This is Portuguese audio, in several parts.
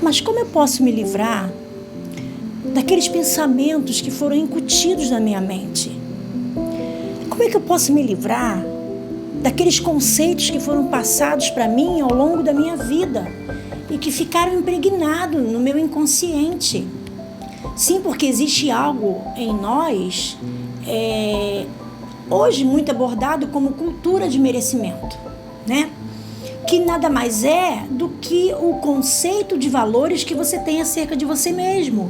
Mas como eu posso me livrar daqueles pensamentos que foram incutidos na minha mente? Como é que eu posso me livrar daqueles conceitos que foram passados para mim ao longo da minha vida e que ficaram impregnados no meu inconsciente? Sim, porque existe algo em nós, hoje muito abordado como cultura de merecimento, né? Que nada mais é do que o conceito de valores que você tem acerca de você mesmo.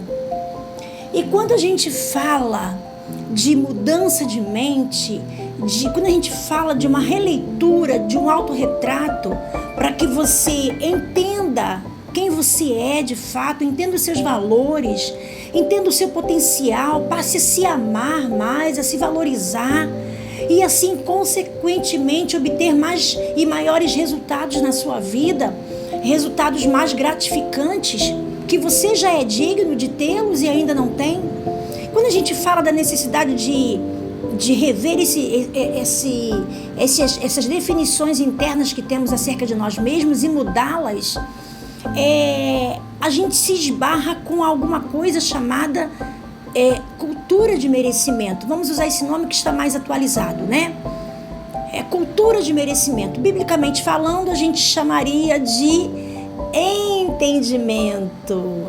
E quando a gente fala de mudança de mente, quando a gente fala de uma releitura, de um autorretrato, para que você entenda quem você é de fato, entenda os seus valores, entenda o seu potencial, passe a se amar mais, a se valorizar e assim, consequentemente, obter mais e maiores resultados na sua vida, resultados mais gratificantes, que você já é digno de tê-los e ainda não tem. Quando a gente fala da necessidade de rever essas definições internas que temos acerca de nós mesmos e mudá-las, a gente se esbarra com alguma coisa chamada cultura de merecimento. Vamos usar esse nome que está mais atualizado, né? Cultura de merecimento. Biblicamente falando, a gente chamaria de entendimento,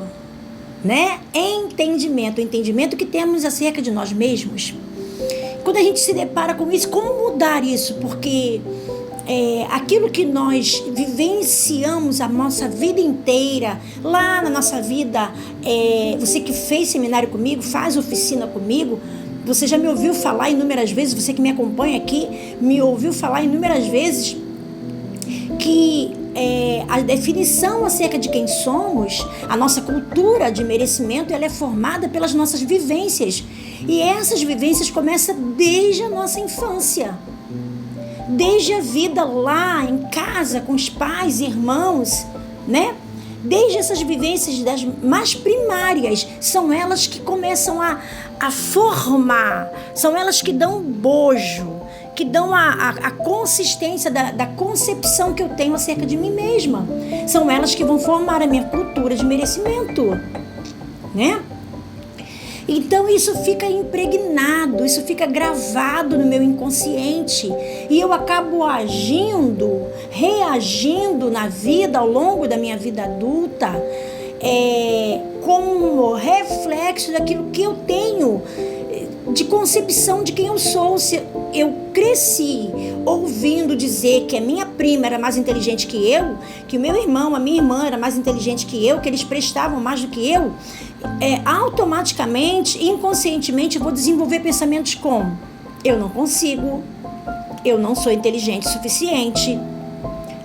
né? O entendimento que temos acerca de nós mesmos. Quando a gente se depara com isso, como mudar isso? Porque aquilo que nós vivenciamos a nossa vida inteira, lá na nossa vida, você que fez seminário comigo, faz oficina comigo, você já me ouviu falar inúmeras vezes, você que me acompanha aqui, me ouviu falar inúmeras vezes que a definição acerca de quem somos, a nossa cultura de merecimento, ela é formada pelas nossas vivências. E essas vivências começam desde a nossa infância. Desde a vida lá em casa, com os pais, irmãos, né? Desde essas vivências das mais primárias, são elas que começam a formar, são elas que dão bojo, que dão a consistência da concepção que eu tenho acerca de mim mesma. São elas que vão formar a minha cultura de merecimento, né? Então isso fica impregnado, isso fica gravado no meu inconsciente e eu acabo reagindo na vida, ao longo da minha vida adulta, como reflexo daquilo que eu tenho de concepção de quem eu sou. Se eu cresci ouvindo dizer que a minha prima era mais inteligente que eu, que o meu irmão, a minha irmã era mais inteligente que eu, que eles prestavam mais do que eu, automaticamente, inconscientemente, eu vou desenvolver pensamentos como: eu não consigo, eu não sou inteligente o suficiente,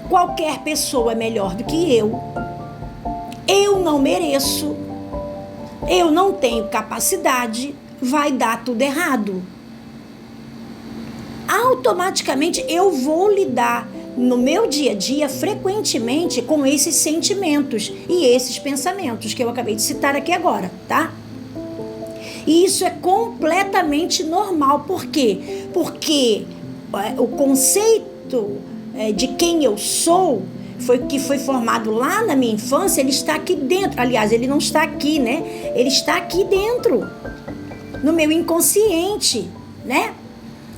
qualquer pessoa é melhor do que eu não mereço, eu não tenho capacidade, vai dar tudo errado. Automaticamente eu vou lidar no meu dia a dia frequentemente com esses sentimentos e esses pensamentos que eu acabei de citar aqui agora, tá? E isso é completamente normal. Por quê? Porque o conceito de quem eu sou que foi formado lá na minha infância, ele está aqui dentro. Aliás, ele não está aqui, né? Ele está aqui dentro, no meu inconsciente, né?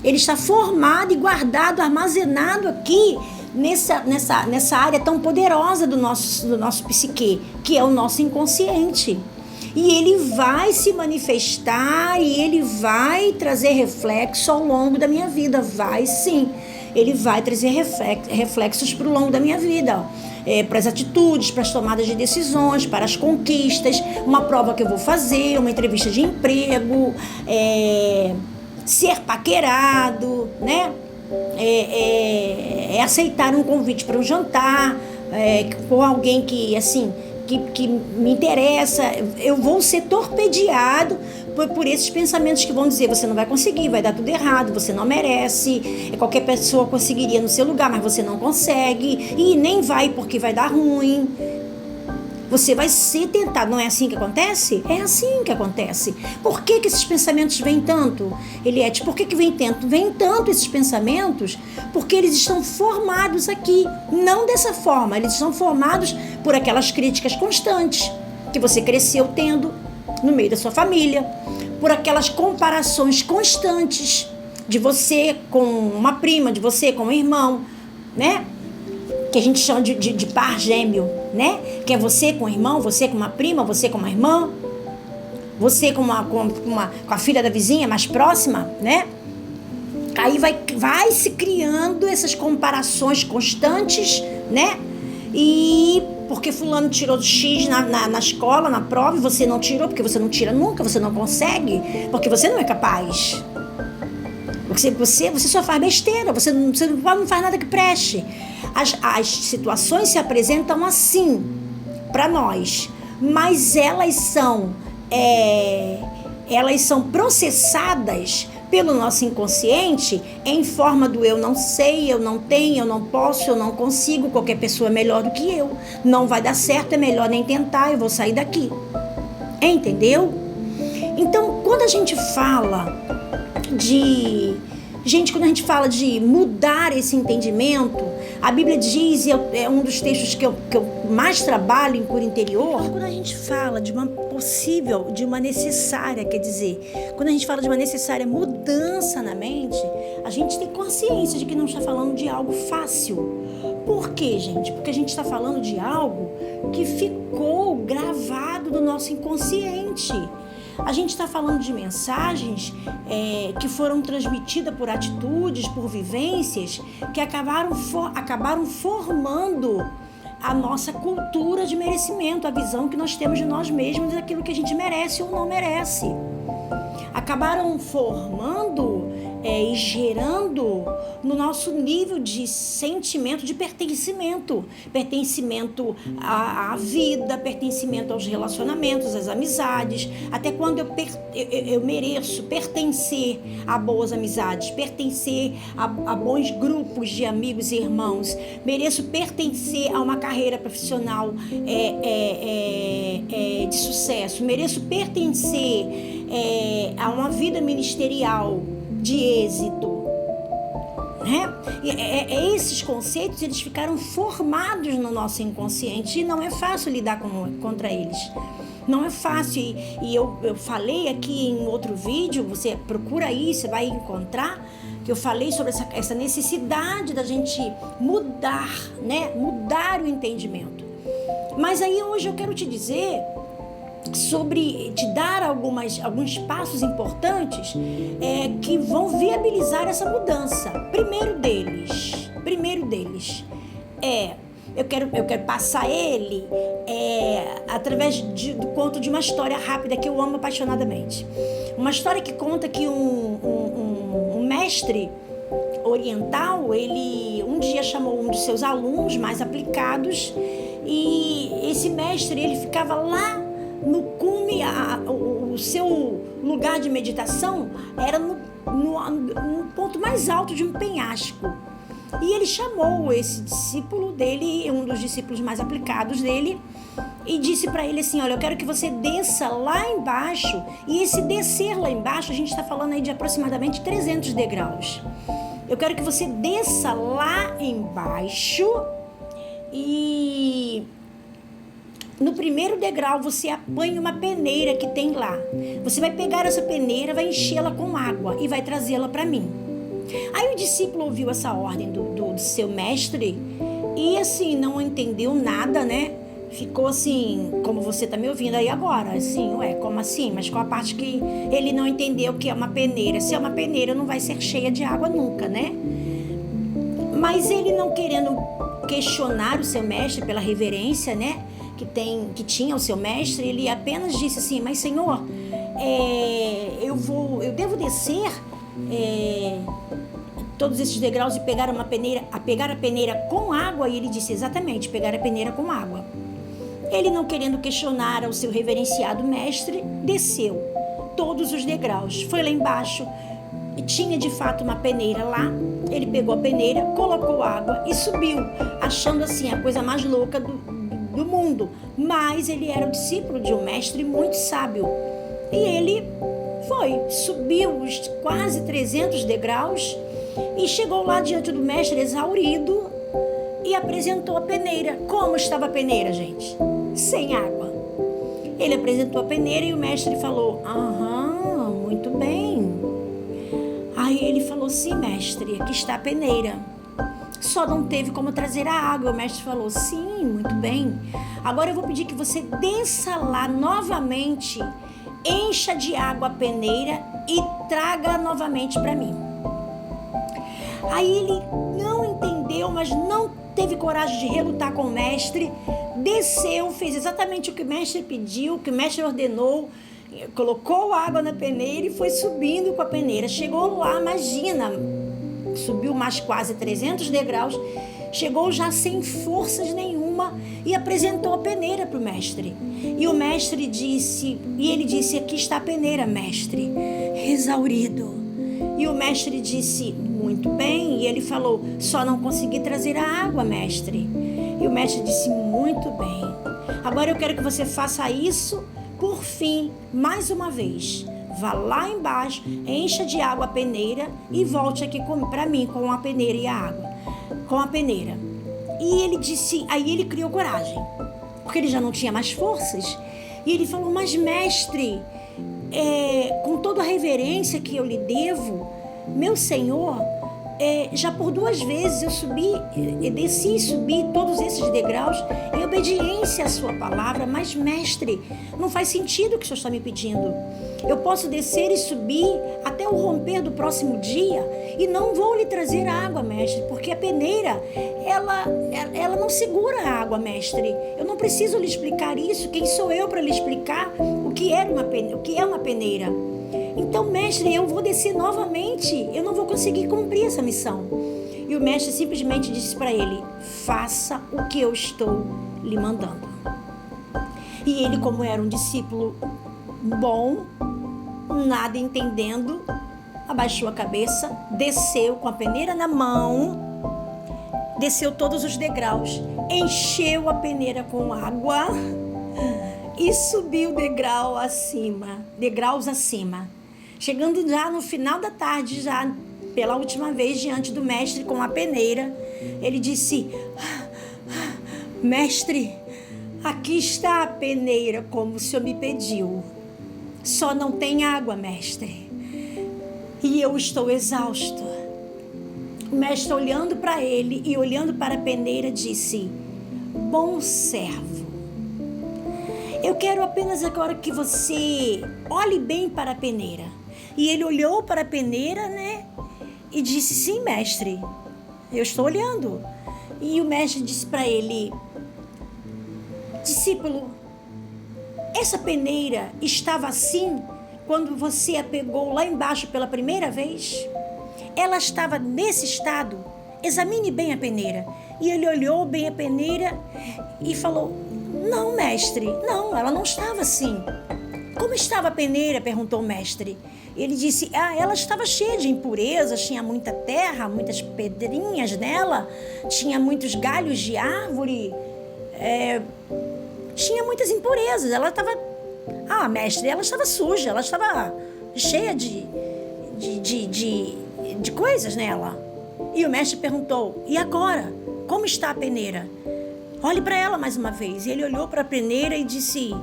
Ele está formado e guardado, armazenado aqui nessa área tão poderosa do nosso psique, que é o nosso inconsciente. E ele vai se manifestar e ele vai trazer reflexo ao longo da minha vida. Vai sim, ele vai trazer reflexos para o longo da minha vida. Para as atitudes, para as tomadas de decisões, para as conquistas, uma prova que eu vou fazer, uma entrevista de emprego, ser paquerado, né? Aceitar um convite para um jantar com alguém que, assim, que me interessa. Eu vou ser torpedeado por esses pensamentos que vão dizer: você não vai conseguir, vai dar tudo errado, você não merece, qualquer pessoa conseguiria no seu lugar, mas você não consegue, e nem vai porque vai dar ruim. Você vai ser tentado. Não é assim que acontece? É assim que acontece. Por que esses pensamentos vêm tanto, Eliette? Por que vem tanto? Vem tanto esses pensamentos porque eles estão formados aqui. Não dessa forma. Eles estão formados por aquelas críticas constantes que você cresceu tendo no meio da sua família. Por aquelas comparações constantes de você com uma prima, de você com um irmão, né? Que a gente chama de par gêmeo, né? Que é você com um irmão, você com uma prima, você com uma irmã, você com a filha da vizinha mais próxima, né? Aí vai se criando essas comparações constantes, né? E porque fulano tirou X na escola, na prova, e você não tirou, porque você não tira nunca, você não consegue, porque você não é capaz. Você só faz besteira, você não faz nada que preste. As situações se apresentam assim para nós, mas elas são processadas pelo nosso inconsciente em forma do eu não sei, eu não tenho, eu não posso, eu não consigo, qualquer pessoa é melhor do que eu, não vai dar certo, é melhor nem tentar, eu vou sair daqui. Entendeu? Então, quando a gente fala quando a gente fala de mudar esse entendimento, a Bíblia diz, e é um dos textos que eu mais trabalho em cura interior, quando a gente fala de uma possível, de uma necessária, quer dizer, quando a gente fala de uma necessária mudança na mente, a gente tem consciência de que não está falando de algo fácil. Por quê, gente? Porque a gente está falando de algo que ficou gravado no nosso inconsciente. A gente está falando de mensagens que foram transmitidas por atitudes, por vivências, que acabaram formando a nossa cultura de merecimento, a visão que nós temos de nós mesmos, daquilo que a gente merece ou não merece. Acabaram formando e gerando no nosso nível de sentimento de pertencimento à vida, pertencimento aos relacionamentos, às amizades, até quando eu mereço pertencer a boas amizades, pertencer a bons grupos de amigos e irmãos, mereço pertencer a uma carreira profissional de sucesso, mereço pertencer a uma vida ministerial de êxito, né? Esses conceitos, eles ficaram formados no nosso inconsciente e não é fácil lidar contra eles. Não é fácil. E eu falei aqui em outro vídeo, você procura aí, você vai encontrar, que eu falei sobre essa necessidade da gente mudar, né? Mudar o entendimento. Mas aí hoje eu quero te dizer te dar alguns passos importantes que vão viabilizar essa mudança. Primeiro deles eu quero passar ele através do conto de uma história rápida que eu amo apaixonadamente. Uma história que conta que um mestre oriental, ele um dia chamou um dos seus alunos mais aplicados, e esse mestre, ele ficava lá no cume, o seu lugar de meditação era no ponto mais alto de um penhasco. E ele chamou esse discípulo dele, um dos discípulos mais aplicados dele, e disse para ele assim: olha, eu quero que você desça lá embaixo. E esse descer lá embaixo, a gente está falando aí de aproximadamente 300 degraus. Eu quero que você desça lá embaixo e no primeiro degrau você apanha uma peneira que tem lá. Você vai pegar essa peneira, vai enchê-la com água e vai trazê-la para mim. Aí o discípulo ouviu essa ordem do seu mestre e assim, não entendeu nada, né? Ficou assim, como você tá me ouvindo aí agora, assim, como assim? Mas qual a parte que ele não entendeu que é uma peneira? Se é uma peneira, não vai ser cheia de água nunca, né? Mas ele, não querendo questionar o seu mestre pela reverência, né, que tinha o seu mestre, ele apenas disse assim: mas Senhor, eu devo descer todos esses degraus e pegar a peneira com água? E ele disse: exatamente, pegar a peneira com água. Ele, não querendo questionar ao seu reverenciado mestre, desceu todos os degraus, foi lá embaixo e tinha de fato uma peneira lá. Ele pegou a peneira, colocou água e subiu, achando assim a coisa mais louca do do mundo, mas ele era o discípulo de um mestre muito sábio. E ele subiu os quase 300 degraus e chegou lá diante do mestre exaurido e apresentou a peneira. Como estava a peneira, gente? Sem água. Ele apresentou a peneira e o mestre falou: aham, muito bem. Aí ele falou: sim, mestre, aqui está a peneira. Só não teve como trazer a água. O mestre falou: sim, muito bem. Agora eu vou pedir que você desça lá novamente, encha de água a peneira e traga novamente para mim. Aí ele não entendeu, mas não teve coragem de relutar com o mestre. Desceu, fez exatamente o que o mestre pediu, o que o mestre ordenou, colocou água na peneira e foi subindo com a peneira. Chegou lá, imagina, subiu mais quase 300 degraus, chegou já sem forças nenhuma e apresentou a peneira para o mestre. E o mestre disse, aqui está a peneira, mestre, exaurido. E o mestre disse: muito bem. E ele falou: só não consegui trazer a água, mestre. E o mestre disse: muito bem. Agora eu quero que você faça isso por fim, mais uma vez. Vá lá embaixo, encha de água a peneira e volte aqui para mim com a peneira e a água. Com a peneira. E ele disse, aí ele criou coragem, porque ele já não tinha mais forças. E ele falou: mas mestre, com toda a reverência que eu lhe devo, meu senhor, já por 2 vezes eu desci e subi todos esses degraus em obediência à sua palavra, mas mestre, não faz sentido o que o senhor está me pedindo. Eu posso descer e subir até o romper do próximo dia e não vou lhe trazer água, mestre, porque a peneira, ela não segura a água, mestre. Eu não preciso lhe explicar isso. Quem sou eu para lhe explicar o que é uma peneira? Então, mestre, eu vou descer novamente. Eu não vou conseguir cumprir essa missão. E o mestre simplesmente disse para ele: faça o que eu estou lhe mandando. E ele, como era um discípulo bom, nada entendendo, abaixou a cabeça, desceu com a peneira na mão, desceu todos os degraus, encheu a peneira com água e subiu degraus acima. Chegando já no final da tarde, já pela última vez diante do mestre com a peneira, ele disse: mestre, aqui está a peneira como o senhor me pediu. Só não tem água, mestre. E eu estou exausto. O mestre, olhando para ele e olhando para a peneira, disse: bom servo, eu quero apenas agora que você olhe bem para a peneira. E ele olhou para a peneira, né? E disse: sim, mestre, eu estou olhando. E o mestre disse para ele: discípulo, essa peneira estava assim quando você a pegou lá embaixo pela primeira vez? Ela estava nesse estado? Examine bem a peneira. E ele olhou bem a peneira e falou: não, mestre, não, ela não estava assim. Como estava a peneira? Perguntou o mestre. Ele disse: ela estava cheia de impurezas, tinha muita terra, muitas pedrinhas nela, tinha muitos galhos de árvore, tinha muitas impurezas. Ela estava, mestre, ela estava suja, ela estava cheia de coisas nela. E o mestre perguntou: e agora? Como está a peneira? Olhe para ela mais uma vez. E ele olhou para a peneira e disse: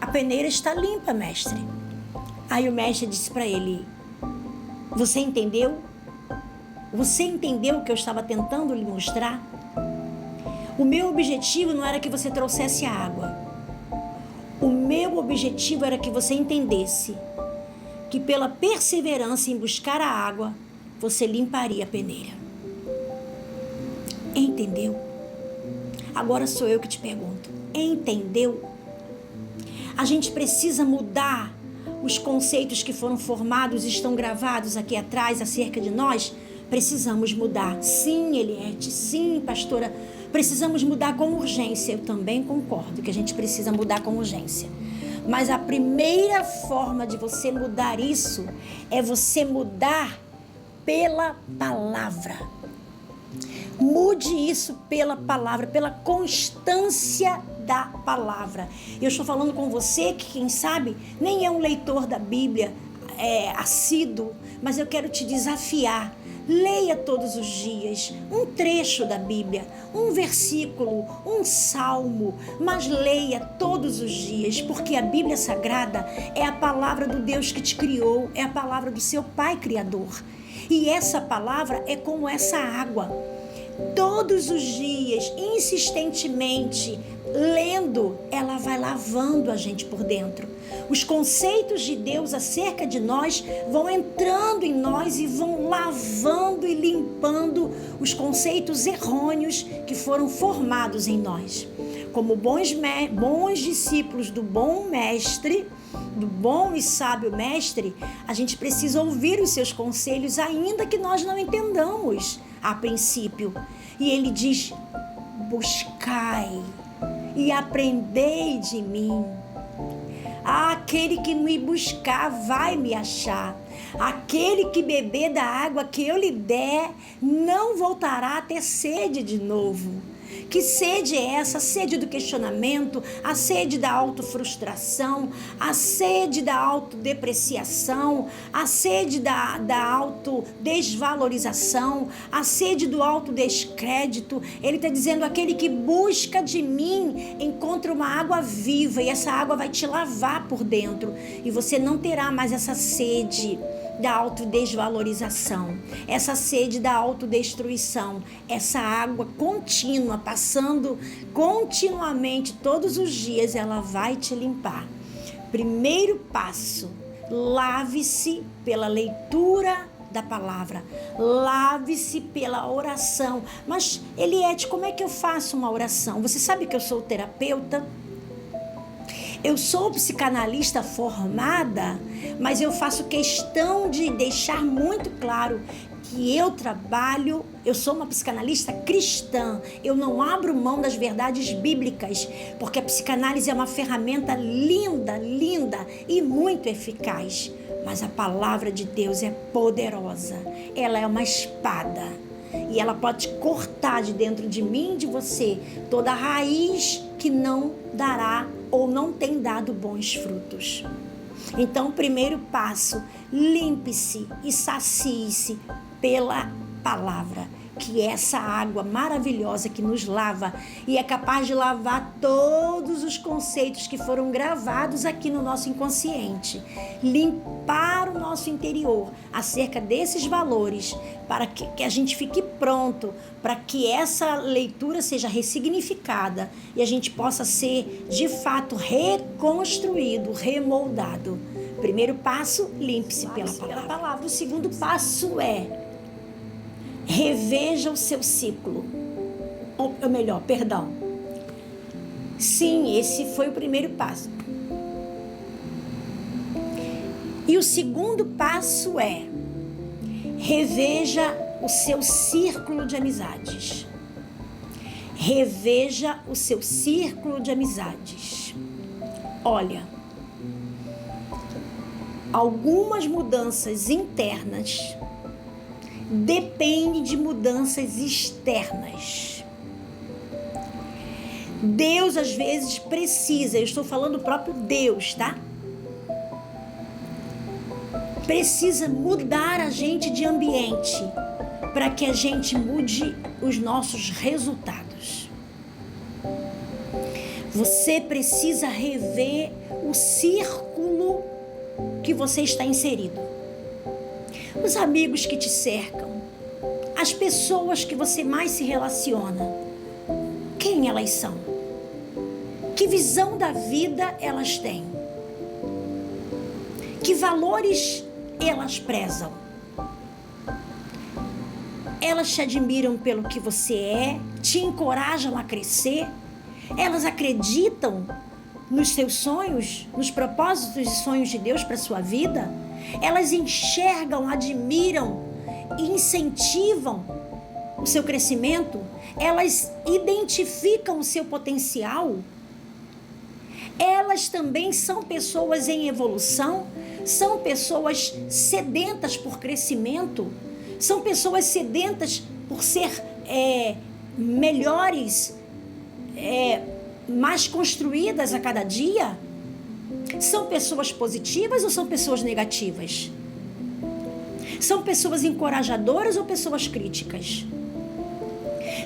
a peneira está limpa, mestre. Aí o mestre disse para ele: você entendeu? Você entendeu o que eu estava tentando lhe mostrar? O meu objetivo não era que você trouxesse a água. O meu objetivo era que você entendesse que pela perseverança em buscar a água, você limparia a peneira. Entendeu? Agora sou eu que te pergunto: entendeu? A gente precisa mudar os conceitos que foram formados e estão gravados aqui atrás acerca de nós. Precisamos mudar. Sim, Eliette, sim, pastora, precisamos mudar com urgência. Eu também concordo que a gente precisa mudar com urgência. Mas a primeira forma de você mudar isso é você mudar pela palavra. Mude isso pela palavra, pela constância da palavra. Eu estou falando com você que, quem sabe, nem é um leitor da Bíblia assíduo, mas eu quero te desafiar. Leia todos os dias um trecho da Bíblia, um versículo, um salmo, mas leia todos os dias, porque a Bíblia Sagrada é a palavra do Deus que te criou, é a palavra do seu Pai Criador. E essa palavra é como essa água. Todos os dias, insistentemente, lendo, ela vai lavando a gente por dentro. Os conceitos de Deus acerca de nós vão entrando em nós e vão lavando e limpando os conceitos errôneos que foram formados em nós. Como bons discípulos do bom mestre, do bom e sábio mestre, a gente precisa ouvir os seus conselhos, ainda que nós não entendamos a princípio. E ele diz: buscai e aprendei de mim. Aquele que me buscar vai me achar. Aquele que beber da água que eu lhe der não voltará a ter sede de novo. Que sede é essa? A sede do questionamento, a sede da autofrustração, a sede da autodepreciação, a sede da autodesvalorização, a sede do autodescrédito. Ele está dizendo: aquele que busca de mim encontra uma água viva, e essa água vai te lavar por dentro, e você não terá mais essa sede da autodesvalorização, essa sede da autodestruição, essa água contínua, passando continuamente todos os dias, ela vai te limpar. Primeiro passo: lave-se pela leitura da palavra, lave-se pela oração. Mas, Eliette, como é que eu faço uma oração? Você sabe que eu sou terapeuta? Eu sou psicanalista formada, mas eu faço questão de deixar muito claro que eu sou uma psicanalista cristã. Eu não abro mão das verdades bíblicas, porque a psicanálise é uma ferramenta linda, linda e muito eficaz. Mas a palavra de Deus é poderosa, ela é uma espada, e ela pode cortar de dentro de mim e de você toda a raiz que não dará ou não tem dado bons frutos. Então, primeiro passo: limpe-se e sacie-se pela palavra, que é essa água maravilhosa que nos lava e é capaz de lavar todos os conceitos que foram gravados aqui no nosso inconsciente, limpar o nosso interior acerca desses valores, para que a gente fique pronto para que essa leitura seja ressignificada e a gente possa ser de fato reconstruído, remoldado. Primeiro passo: limpe-se pela palavra. O segundo passo é: reveja o seu ciclo. Ou melhor, perdão. Sim, esse foi o primeiro passo. E o segundo passo é: reveja o seu círculo de amizades. Reveja o seu círculo de amizades. Olha, algumas mudanças internas dependem de mudanças externas. Deus às vezes precisa, eu estou falando do próprio Deus, tá? Precisa mudar a gente de ambiente para que a gente mude os nossos resultados. Você precisa rever o círculo que você está inserido. Os amigos que te cercam, as pessoas que você mais se relaciona, quem elas são? Que visão da vida elas têm? Que valores elas prezam? Elas te admiram pelo que você é, te encorajam a crescer, elas acreditam nos seus sonhos, nos propósitos e sonhos de Deus para a sua vida, elas enxergam, admiram e incentivam o seu crescimento, elas identificam o seu potencial. Elas também são pessoas em evolução, são pessoas sedentas por crescimento, são pessoas sedentas por ser melhores, mais construídas a cada dia? São pessoas positivas ou são pessoas negativas? São pessoas encorajadoras ou pessoas críticas?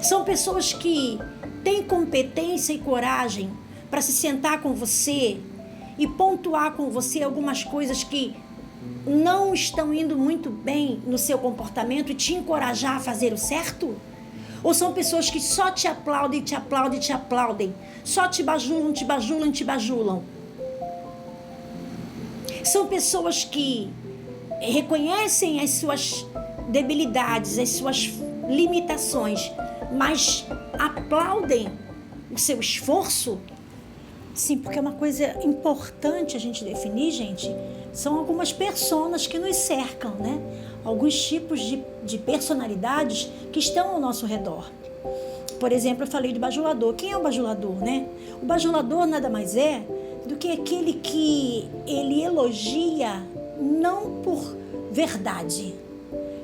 São pessoas que têm competência e coragem para se sentar com você e pontuar com você algumas coisas que não estão indo muito bem no seu comportamento e te encorajar a fazer o certo? Ou são pessoas que só te aplaudem, te aplaudem, te aplaudem, só te bajulam, te bajulam, te bajulam? São pessoas que reconhecem as suas debilidades, as suas limitações, mas aplaudem o seu esforço? Sim, porque é uma coisa importante a gente definir, gente. São algumas personas que nos cercam, né? Alguns tipos de personalidades que estão ao nosso redor. Por exemplo, eu falei do bajulador. Quem é o bajulador, né? O bajulador nada mais é do que aquele que ele elogia não por verdade,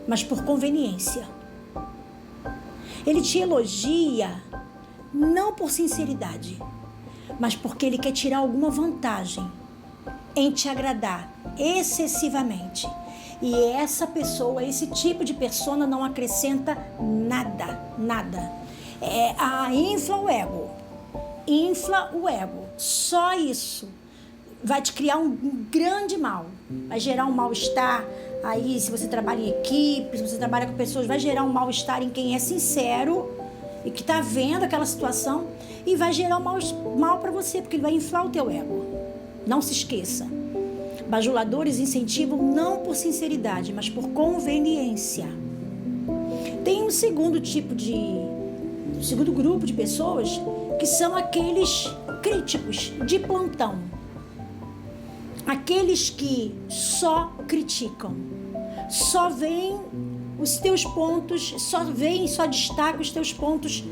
mas por conveniência. Ele te elogia não por sinceridade, mas porque ele quer tirar alguma vantagem em te agradar excessivamente. E essa pessoa, esse tipo de persona não acrescenta nada, nada. Infla o ego. Infla o ego. Só isso vai te criar um grande mal. Vai gerar um mal-estar. Aí, se você trabalha em equipe, se você trabalha com pessoas, vai gerar um mal-estar em quem é sincero e que está vendo aquela situação, e vai gerar um mal para você, porque ele vai inflar o teu ego. Não se esqueça. Bajuladores incentivam não por sinceridade, mas por conveniência. Tem um segundo grupo de pessoas que são aqueles críticos de plantão. Aqueles que só criticam, só veem os teus pontos, só destacam os teus pontos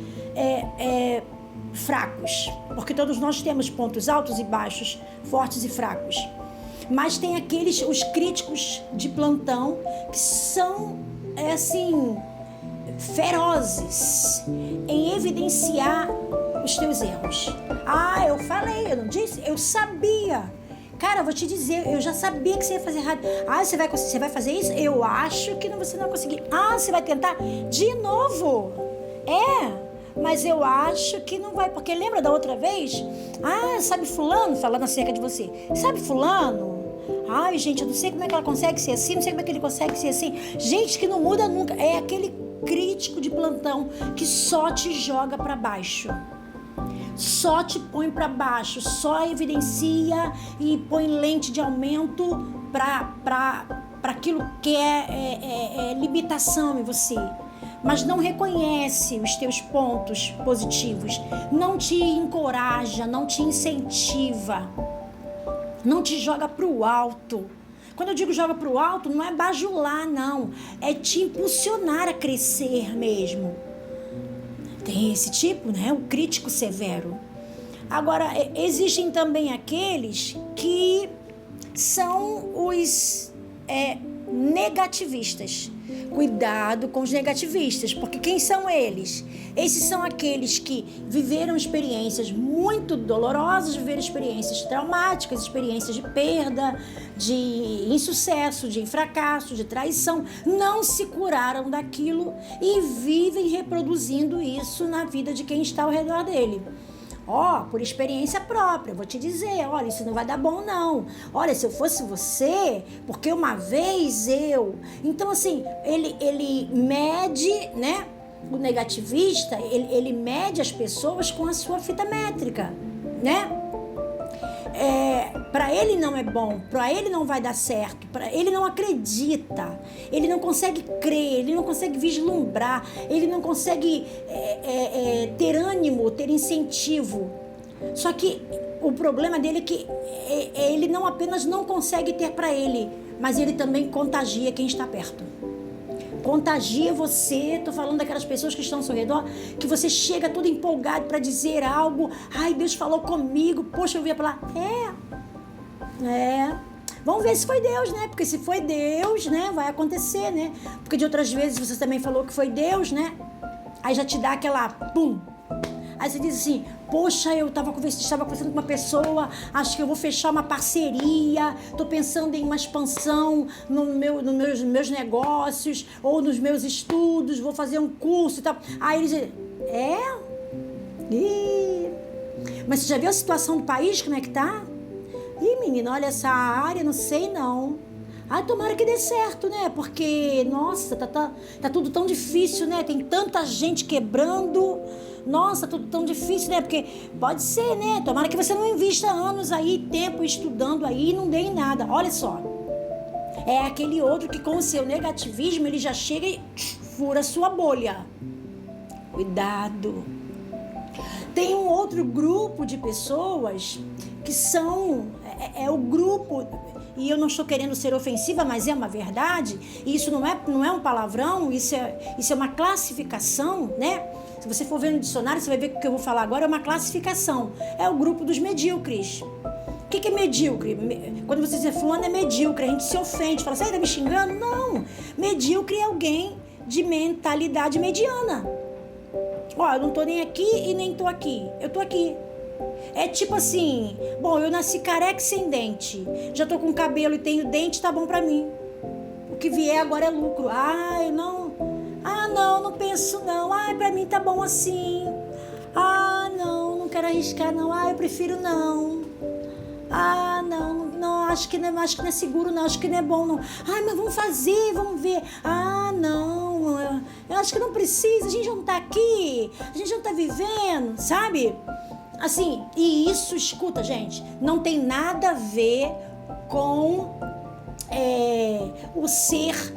fracos. Porque todos nós temos pontos altos e baixos, fortes e fracos. Mas tem os críticos de plantão, que são, ferozes em evidenciar os teus erros. Eu falei, eu não disse, eu sabia. Cara, eu vou te dizer, eu já sabia que você ia fazer errado. Você vai fazer isso? Eu acho que você não vai conseguir. Você vai tentar de novo? Mas eu acho que não vai. Porque lembra da outra vez? Sabe fulano? Falando acerca de você. Sabe fulano? Gente, eu não sei como é que ela consegue ser assim, não sei como é que ele consegue ser assim. Gente que não muda nunca. É aquele crítico de plantão que só te joga para baixo. Só te põe para baixo, só evidencia e põe lente de aumento para aquilo que é limitação em você. Mas não reconhece os teus pontos positivos, não te encoraja, não te incentiva, não te joga para o alto. Quando eu digo joga para o alto, não é bajular, não. É te impulsionar a crescer mesmo. Tem esse tipo, né? O crítico severo. Agora, existem também aqueles que são os negativistas. Cuidado com os negativistas, porque quem são eles? Esses são aqueles que viveram experiências muito dolorosas, viveram experiências traumáticas, experiências de perda, de insucesso, de fracasso, de traição, não se curaram daquilo e vivem reproduzindo isso na vida de quem está ao redor dele. Por experiência própria, vou te dizer, olha, isso não vai dar bom não. Olha, se eu fosse você, porque uma vez eu... Então, assim, ele mede, né? O negativista, ele mede as pessoas com a sua fita métrica, né? Para ele não é bom, para ele não vai dar certo, ele não acredita, ele não consegue crer, ele não consegue vislumbrar, ele não consegue ter ânimo, ter incentivo. Só que o problema dele é que ele não apenas não consegue ter para ele, mas ele também contagia quem está perto. Contagia você, tô falando daquelas pessoas que estão ao seu redor, que você chega todo empolgado para dizer algo. Deus falou comigo, poxa, eu via pra lá. Vamos ver se foi Deus, né? Porque se foi Deus, né, vai acontecer, né? Porque de outras vezes você também falou que foi Deus, né? Aí já te dá aquela pum. Aí você diz assim, poxa, eu estava conversando com uma pessoa, acho que eu vou fechar uma parceria, estou pensando em uma expansão nos meus negócios ou nos meus estudos, vou fazer um curso e tal. Aí ele diz, mas você já viu a situação do país, como é que tá? Ih, menina, olha essa área, não sei não. Tomara que dê certo, né? Porque, nossa, tá tudo tão difícil, né? Tem tanta gente quebrando. Nossa, tudo tão difícil, né? Porque pode ser, né? Tomara que você não invista anos aí, tempo estudando aí e não dê em nada. Olha só. É aquele outro que com o seu negativismo, ele já chega e fura a sua bolha. Cuidado. Tem um outro grupo de pessoas que são... É o grupo... E eu não estou querendo ser ofensiva, mas é uma verdade. E isso não é um palavrão, isso é uma classificação, né? Se você for ver no dicionário, você vai ver que o que eu vou falar agora é uma classificação. É o grupo dos medíocres. O que é medíocre? Quando você diz fulano é medíocre, a gente se ofende, fala assim, tá me xingando? Não. Medíocre é alguém de mentalidade mediana. Eu não tô nem aqui e nem tô aqui. Eu tô aqui. É tipo assim, bom, eu nasci careca e sem dente. Já tô com cabelo e tenho dente, tá bom pra mim. O que vier agora é lucro. Não penso não. Pra mim tá bom assim. Não quero arriscar não. Eu prefiro não. Não, acho que não é seguro não, acho que não é bom não. Mas vamos fazer, vamos ver. Não, eu acho que não precisa, a gente não tá aqui, a gente não tá vivendo, sabe? Assim, e isso, escuta, gente, não tem nada a ver com o ser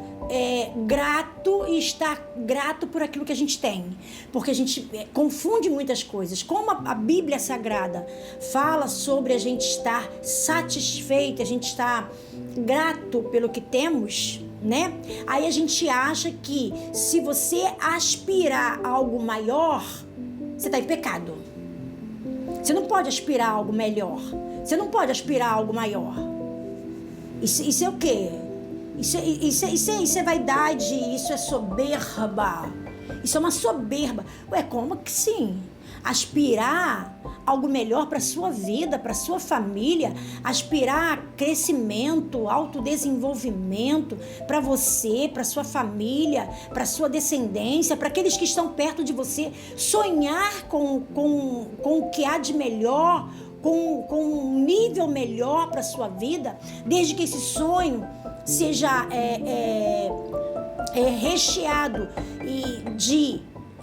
grato e estar grato por aquilo que a gente tem, porque a gente confunde muitas coisas. Como a Bíblia Sagrada fala sobre a gente estar satisfeito, a gente estar grato pelo que temos, né? Aí a gente acha que se você aspirar a algo maior, você está em pecado. Você não pode aspirar a algo melhor. Você não pode aspirar a algo maior. Isso é o quê? Isso é vaidade, isso é soberba. Isso é uma soberba. Como que sim? Aspirar algo melhor para sua vida, para sua família, aspirar a crescimento, autodesenvolvimento para você, para sua família, para sua descendência, para aqueles que estão perto de você, sonhar com o que há de melhor, com um nível melhor para sua vida, desde que esse sonho seja recheado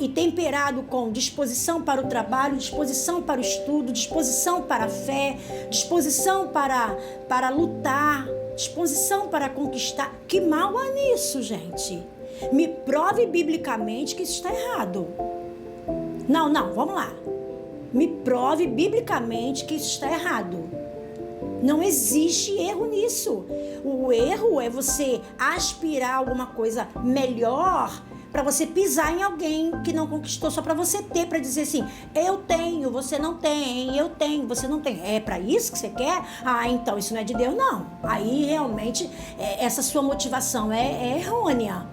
e temperado com disposição para o trabalho, disposição para o estudo, disposição para a fé, disposição para lutar, disposição para conquistar. Que mal há nisso, gente? Me prove biblicamente que isso está errado. Não, vamos lá. Me prove biblicamente que isso está errado. Não existe erro nisso. O erro é você aspirar a alguma coisa melhor para você pisar em alguém que não conquistou, só para você ter, para dizer assim, eu tenho, você não tem, eu tenho, você não tem. É para isso que você quer? Então isso não é de Deus, não. Aí realmente essa sua motivação é errônea.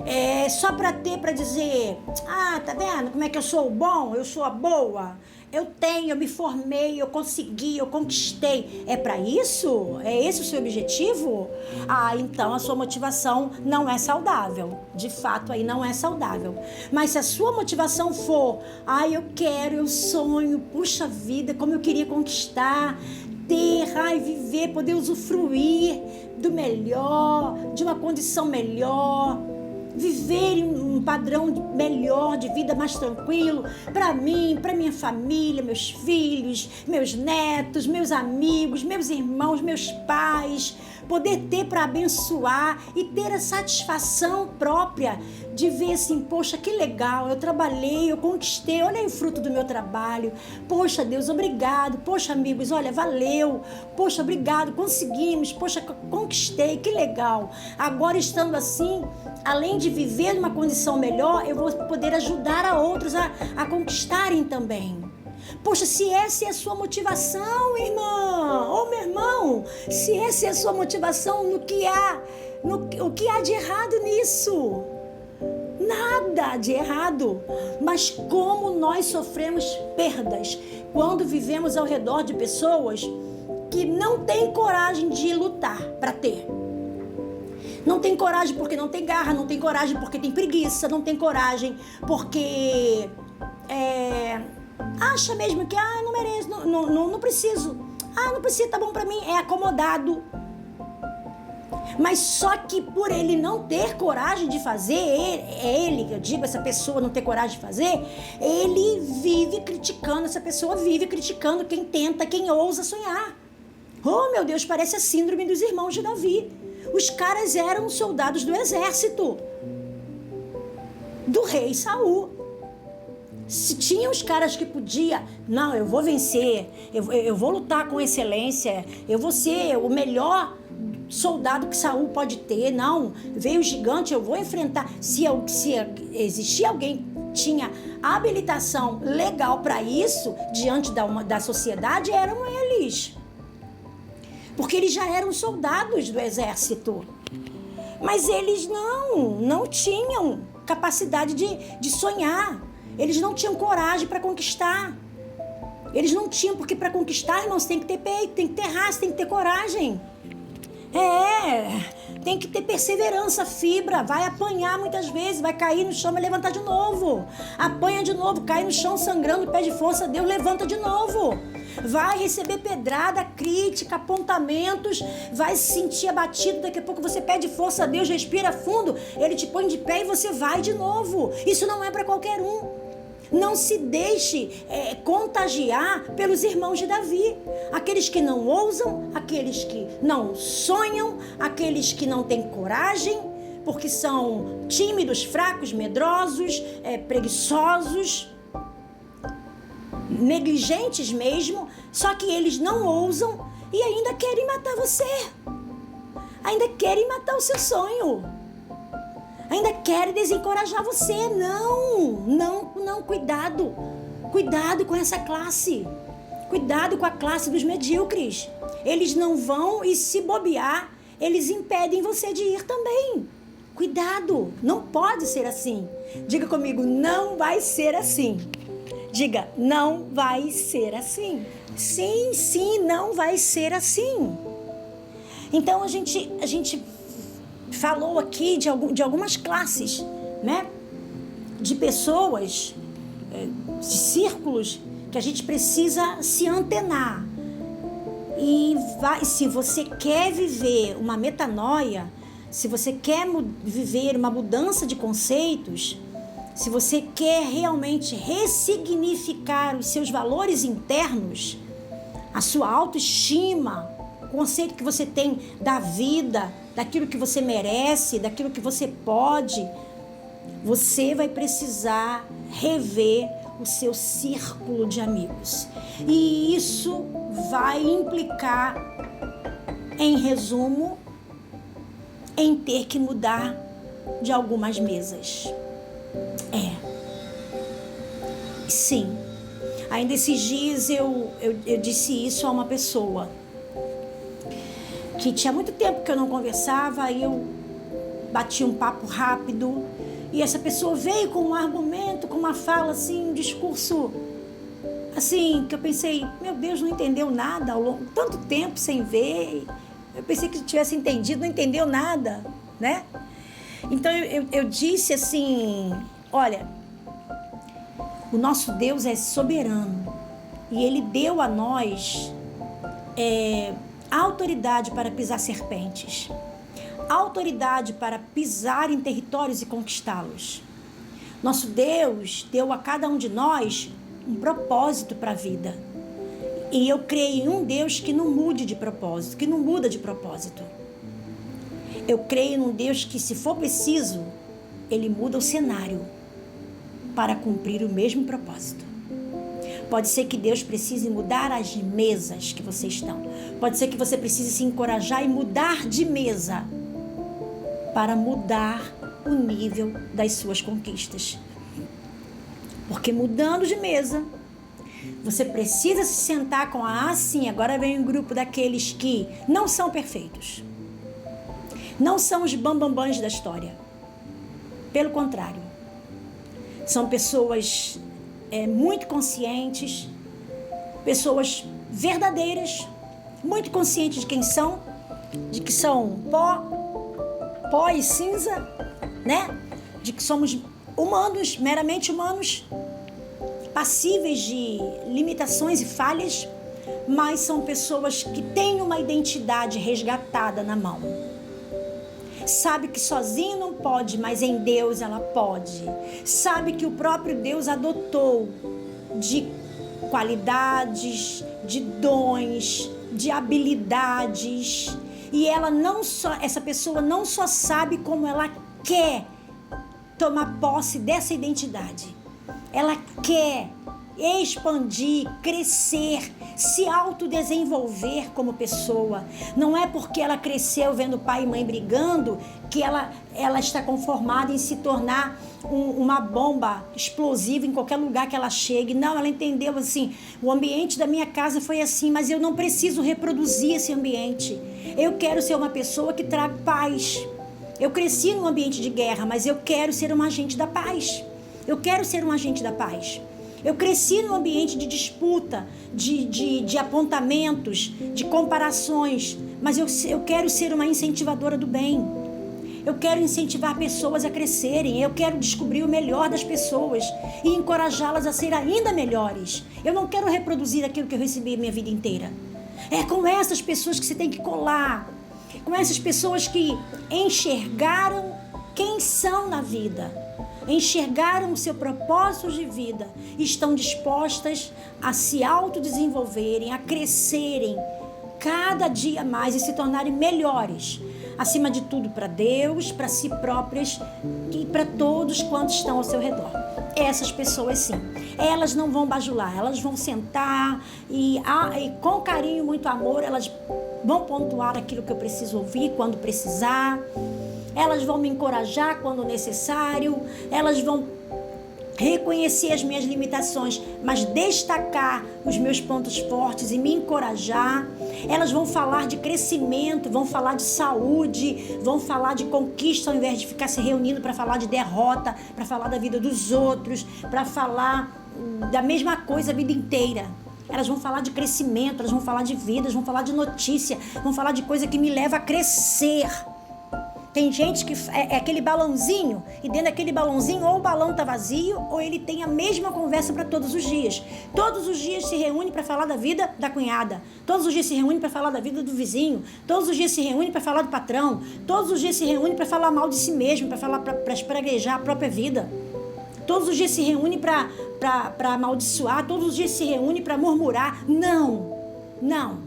É só para ter, para dizer, tá vendo como é que eu sou o bom, eu sou a boa, eu tenho, eu me formei, eu consegui, eu conquistei. É para isso? É esse o seu objetivo? Então a sua motivação não é saudável. De fato, aí não é saudável. Mas se a sua motivação for, eu quero, eu sonho, puxa vida, como eu queria conquistar, ter, viver, poder usufruir do melhor, de uma condição melhor, viver um padrão melhor de vida, mais tranquilo, para mim, para minha família, meus filhos, meus netos, meus amigos, meus irmãos, meus pais, poder ter para abençoar e ter a satisfação própria de ver assim, poxa, que legal, eu trabalhei, eu conquistei, olha aí o fruto do meu trabalho, poxa Deus, obrigado, poxa amigos, olha, valeu, poxa, obrigado, conseguimos, poxa, conquistei, que legal. Agora estando assim, além de viver numa condição melhor, eu vou poder ajudar a outros a conquistarem também. Poxa, se essa é a sua motivação, irmã, ou meu irmão, se essa é a sua motivação, o que há de errado nisso? nada de errado. Mas como nós sofremos perdas quando vivemos ao redor de pessoas que não têm coragem de lutar para ter. Não tem coragem porque não tem garra, não tem coragem porque tem preguiça, não tem coragem porque acha mesmo que não mereço, não preciso. Não precisa, tá bom pra mim, é acomodado. Mas só que por ele não ter coragem de fazer, eu digo, essa pessoa não ter coragem de fazer, ele vive criticando, essa pessoa vive criticando quem tenta, quem ousa sonhar. Oh, meu Deus, parece a síndrome dos irmãos de Davi. Os caras eram soldados do exército do rei Saul. Se tinha os caras que podia, não, eu vou vencer, eu vou lutar com excelência, eu vou ser o melhor soldado que Saul pode ter, não, veio o gigante, eu vou enfrentar. Se existia alguém que tinha habilitação legal para isso, diante da sociedade, eram eles. Porque eles já eram soldados do exército. Mas eles não tinham capacidade de sonhar. Eles não tinham coragem para conquistar. Eles não tinham, porque para conquistar, irmãos, tem que ter peito, tem que ter raça, tem que ter coragem. Tem que ter perseverança, fibra. Vai apanhar muitas vezes, vai cair no chão, vai levantar de novo. Apanha de novo, cai no chão sangrando, pede força a Deus, levanta de novo. Vai receber pedrada, crítica, apontamentos, vai se sentir abatido, daqui a pouco você pede força a Deus, respira fundo, ele te põe de pé e você vai de novo. Isso não é para qualquer um. Não se deixe contagiar pelos irmãos de Davi. Aqueles que não ousam, aqueles que não sonham, aqueles que não têm coragem, porque são tímidos, fracos, medrosos, preguiçosos, negligentes mesmo, só que eles não ousam e ainda querem matar você. Ainda querem matar o seu sonho. Ainda querem desencorajar você. Não, cuidado. Cuidado com essa classe. Cuidado com a classe dos medíocres. Eles não vão, e se bobear, eles impedem você de ir também. Cuidado, não pode ser assim. Diga comigo, não vai ser assim. Diga, não vai ser assim. Sim, não vai ser assim. Então a gente falou aqui de algumas classes, né? De pessoas, de círculos que a gente precisa se antenar. E se você quer viver uma metanoia, se você quer viver uma mudança de conceitos, se você quer realmente ressignificar os seus valores internos, a sua autoestima, o conceito que você tem da vida, daquilo que você merece, daquilo que você pode, você vai precisar rever o seu círculo de amigos. E isso vai implicar, em resumo, em ter que mudar de algumas mesas. Sim. Ainda esses dias eu disse isso a uma pessoa que tinha muito tempo que eu não conversava, aí eu bati um papo rápido e essa pessoa veio com um argumento, com uma fala assim, um discurso assim, que eu pensei, meu Deus, não entendeu nada ao longo de tanto tempo sem ver. Eu pensei que tivesse entendido, não entendeu nada, né? Então eu disse assim, olha, o nosso Deus é soberano e Ele deu a nós autoridade para pisar serpentes, autoridade para pisar em territórios e conquistá-los. Nosso Deus deu a cada um de nós um propósito para a vida. E eu creio em um Deus que não mude de propósito, que não muda de propósito. Eu creio num Deus que, se for preciso, Ele muda o cenário para cumprir o mesmo propósito. Pode ser que Deus precise mudar as mesas que vocês estão. Pode ser que você precise se encorajar e mudar de mesa para mudar o nível das suas conquistas. Porque mudando de mesa, você precisa se sentar com agora vem um grupo daqueles que não são perfeitos. Não são os bambambãs da história. Pelo contrário, São pessoas muito conscientes, pessoas verdadeiras, muito conscientes de quem são, de que são pó e cinza, né? De que somos humanos, meramente humanos, passíveis de limitações e falhas, mas são pessoas que têm uma identidade resgatada na mão. Sabe que sozinho não pode, mas em Deus ela pode. Sabe que o próprio Deus adotou de qualidades, de dons, de habilidades. E essa pessoa não só sabe como ela quer tomar posse dessa identidade. Ela quer expandir, crescer, se autodesenvolver como pessoa. Não é porque ela cresceu vendo pai e mãe brigando que ela está conformada em se tornar uma bomba explosiva em qualquer lugar que ela chegue. Não, ela entendeu assim, o ambiente da minha casa foi assim, mas eu não preciso reproduzir esse ambiente. Eu quero ser uma pessoa que traga paz. Eu cresci num ambiente de guerra, mas eu quero ser um agente da paz. Eu quero ser um agente da paz. Eu cresci num ambiente de disputa, de apontamentos, de comparações, mas eu quero ser uma incentivadora do bem. Eu quero incentivar pessoas a crescerem, eu quero descobrir o melhor das pessoas e encorajá-las a ser ainda melhores. Eu não quero reproduzir aquilo que eu recebi a minha vida inteira. É com essas pessoas que você tem que colar, com essas pessoas que enxergaram quem são na vida, enxergaram o seu propósito de vida e estão dispostas a se autodesenvolverem, a crescerem cada dia mais e se tornarem melhores, acima de tudo para Deus, para si próprias e para todos quantos estão ao seu redor. Essas pessoas sim, elas não vão bajular, elas vão sentar e com carinho, muito amor, elas vão pontuar aquilo que eu preciso ouvir quando precisar. Elas vão me encorajar quando necessário, elas vão reconhecer as minhas limitações, mas destacar os meus pontos fortes e me encorajar. Elas vão falar de crescimento, vão falar de saúde, vão falar de conquista ao invés de ficar se reunindo para falar de derrota, para falar da vida dos outros, para falar da mesma coisa a vida inteira. Elas vão falar de crescimento, elas vão falar de vida, vão falar de notícia, vão falar de coisa que me leva a crescer. Tem gente que é aquele balãozinho, e dentro daquele balãozinho ou o balão tá vazio ou ele tem a mesma conversa para todos os dias. Todos os dias se reúne para falar da vida da cunhada. Todos os dias se reúne para falar da vida do vizinho. Todos os dias se reúne para falar do patrão. Todos os dias se reúne para falar mal de si mesmo, para falar para espraguejar a própria vida. Todos os dias se reúne para amaldiçoar. Todos os dias se reúne para murmurar. Não.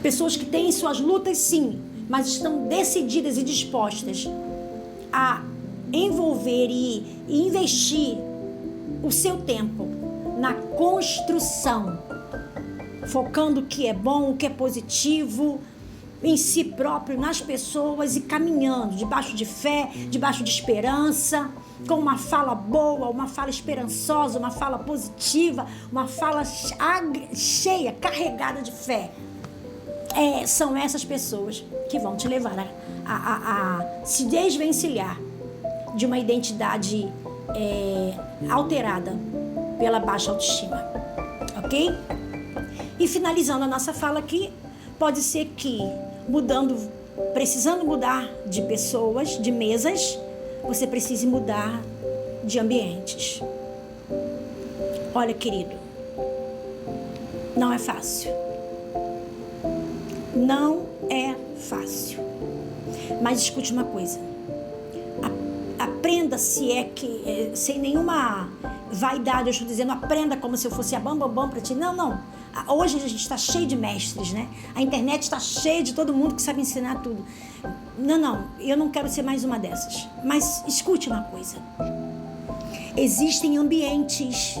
Pessoas que têm suas lutas, sim, mas estão decididas e dispostas a envolver e investir o seu tempo na construção, focando o que é bom, o que é positivo, em si próprio, nas pessoas e caminhando debaixo de fé, debaixo de esperança, com uma fala boa, uma fala esperançosa, uma fala positiva, uma fala cheia, carregada de fé. São essas pessoas que vão te levar a se desvencilhar de uma identidade alterada pela baixa autoestima, ok? E finalizando a nossa fala aqui, pode ser que precisando mudar de pessoas, de mesas, você precise mudar de ambientes. Olha, querido, não é fácil. Não é fácil. Mas escute uma coisa. Aprenda sem nenhuma vaidade, eu estou dizendo, aprenda como se eu fosse a bambambam para ti. Não. Hoje a gente está cheio de mestres, né? A internet está cheia de todo mundo que sabe ensinar tudo. Não, eu não quero ser mais uma dessas. Mas escute uma coisa. Existem ambientes,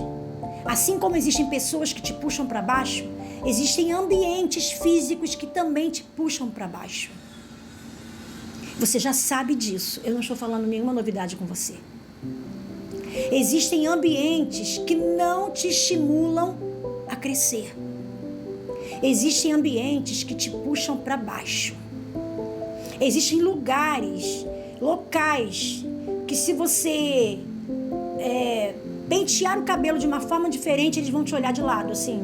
assim como existem pessoas que te puxam para baixo, existem ambientes físicos que também te puxam para baixo. Você já sabe disso. Eu não estou falando nenhuma novidade com você. Existem ambientes que não te estimulam a crescer. Existem ambientes que te puxam para baixo. Existem locais que se você pentear o cabelo de uma forma diferente, eles vão te olhar de lado, assim.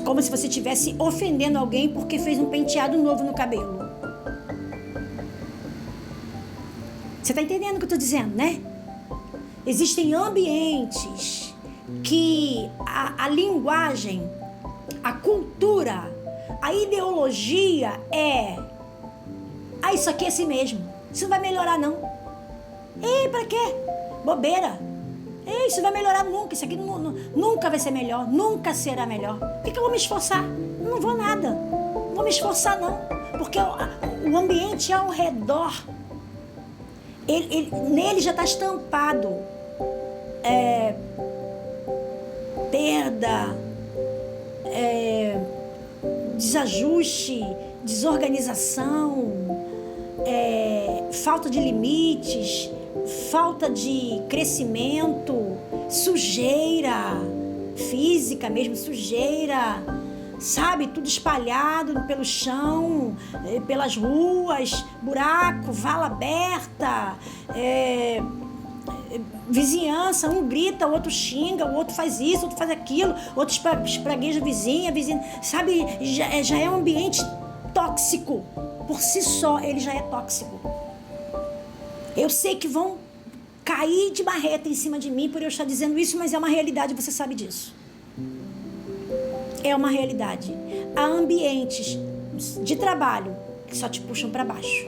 Como se você estivesse ofendendo alguém porque fez um penteado novo no cabelo. Você está entendendo o que eu estou dizendo, né? Existem ambientes que a linguagem, a cultura, a ideologia isso aqui é assim mesmo. Isso não vai melhorar, não. Ei, pra quê? Bobeira. Ei, isso não vai melhorar nunca. Isso aqui nunca vai ser melhor. Nunca será melhor. Por que eu vou me esforçar? Não vou nada. Não vou me esforçar, não. Porque o ambiente ao redor, nele já está estampado perda, desajuste, desorganização, falta de limites, falta de crescimento, sujeira física mesmo, sujeira, sabe, tudo espalhado pelo chão, pelas ruas, buraco, vala aberta, vizinhança, um grita, o outro xinga, o outro faz isso, o outro faz aquilo, outro espragueja a vizinha, sabe, já é um ambiente tóxico. Por si só, ele já é tóxico. Eu sei que vão cair de marreta em cima de mim por eu estar dizendo isso, mas é uma realidade, você sabe disso. É uma realidade. Há ambientes de trabalho que só te puxam para baixo.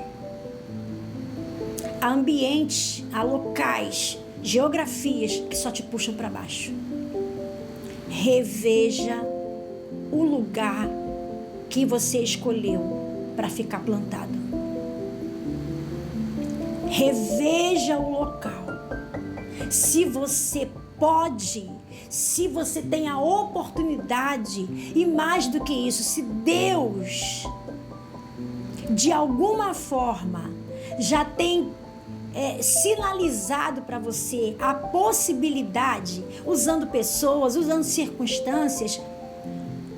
Há ambientes, há locais, geografias que só te puxam para baixo. Reveja o lugar que você escolheu para ficar plantado. Reveja o local. Se você pode, se você tem a oportunidade, e mais do que isso, se Deus de alguma forma já tem sinalizado para você a possibilidade, usando pessoas, usando circunstâncias,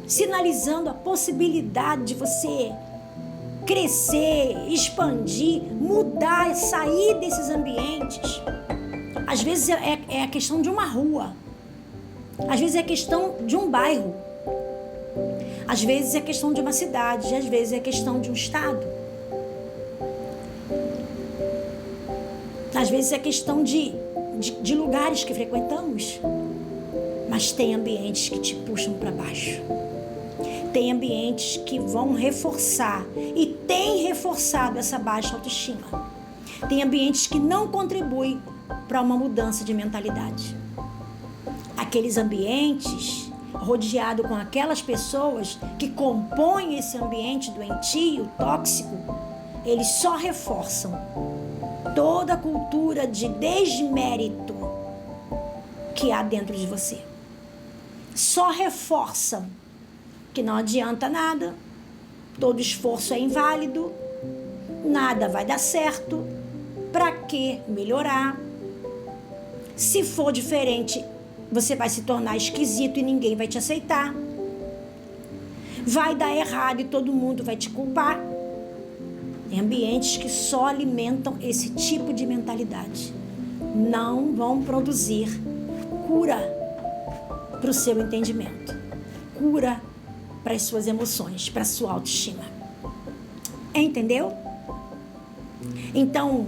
sinalizando a possibilidade de você crescer, expandir, mudar, sair desses ambientes. Às vezes é a questão de uma rua, às vezes é a questão de um bairro, às vezes é a questão de uma cidade, às vezes é a questão de um estado, às vezes é a questão de lugares que frequentamos. Mas tem ambientes que te puxam para baixo. Tem ambientes que vão reforçar e tem reforçado essa baixa autoestima. Tem ambientes que não contribuem para uma mudança de mentalidade. Aqueles ambientes rodeados com aquelas pessoas que compõem esse ambiente doentio, tóxico, eles só reforçam toda a cultura de desmérito que há dentro de você. Só reforçam que não adianta nada, todo esforço é inválido, nada vai dar certo, para que melhorar? Se for diferente, você vai se tornar esquisito e ninguém vai te aceitar. Vai dar errado e todo mundo vai te culpar. Tem ambientes que só alimentam esse tipo de mentalidade. Não vão produzir cura para o seu entendimento, cura para as suas emoções, para a sua autoestima. Entendeu? Então,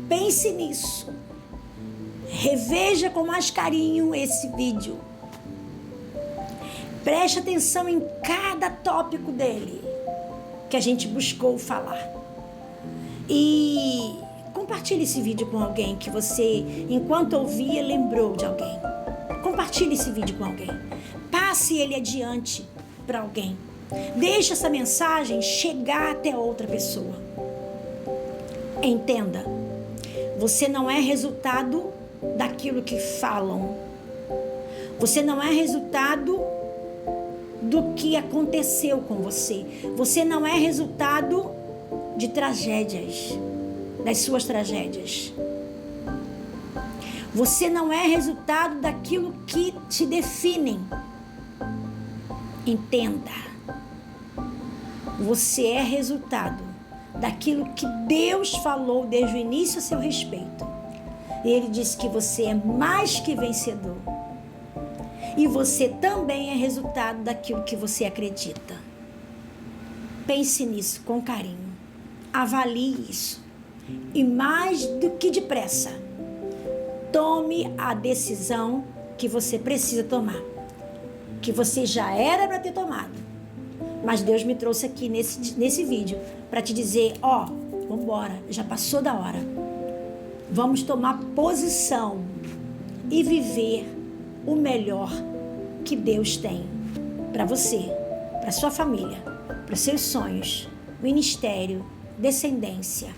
pense nisso. Reveja com mais carinho esse vídeo. Preste atenção em cada tópico dele que a gente buscou falar. E compartilhe esse vídeo com alguém que você, enquanto ouvia, lembrou de alguém. Compartilhe esse vídeo com alguém. Passe ele adiante para alguém. Deixe essa mensagem chegar até outra pessoa. Entenda, você não é resultado daquilo que falam. Você não é resultado do que aconteceu com você. Você não é resultado de tragédias, das suas tragédias. Você não é resultado daquilo que te definem. Entenda. Você é resultado daquilo que Deus falou desde o início a seu respeito. Ele diz que você é mais que vencedor. E você também é resultado daquilo que você acredita. Pense nisso com carinho. Avalie isso. E mais do que depressa, tome a decisão que você precisa tomar. Que você já era para ter tomado. Mas Deus me trouxe aqui nesse vídeo para te dizer, vamos embora, já passou da hora. Vamos tomar posição e viver o melhor que Deus tem para você, para sua família, para os seus sonhos, ministério, descendência.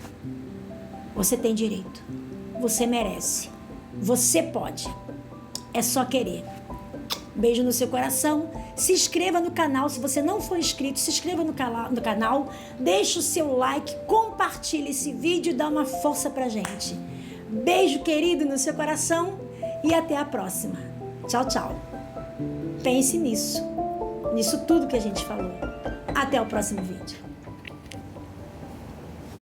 Você tem direito, você merece, você pode, é só querer. Beijo no seu coração, se inscreva no canal, se você não for inscrito, se inscreva no canal, deixe o seu like, compartilhe esse vídeo e dá uma força pra gente. Beijo querido no seu coração e até a próxima. Tchau, tchau. Pense nisso tudo que a gente falou. Até o próximo vídeo.